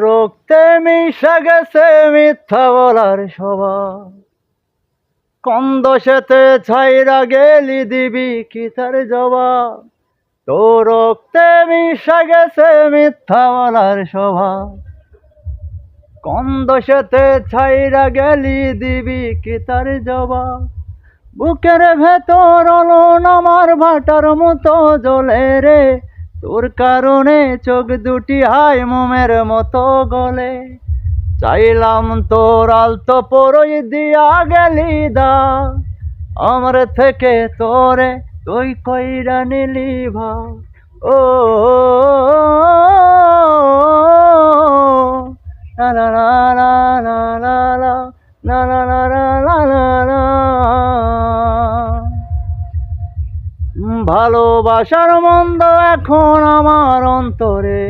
রক্তে মিশে গেছে মিথ্যা বলার স্বভাব, কোন দোষেতে ছাইরা গেলি দিবি কি তার জবাব। রক্তে মিশে গেছে মিথ্যা বলার স্বভাব, কোন দোষেতে ছাইরা গেলি দিবি কি তার জবাব। বুকের ভেতর অলন আমার ভাটার মতো জ্বলে রে, তোর কারণে চোখ দুটি হাই মোমের মতো গলে। চাইলাম তোর আলতো পরই দিয়া গেলি দা, আমার থেকে তোরে তুই কইরা নিলি ভাব। ও লা লা লা লা লা লা লা লা লা লা লা লা লা। ভালোবাসার মন্দ এখন আমার অন্তরে,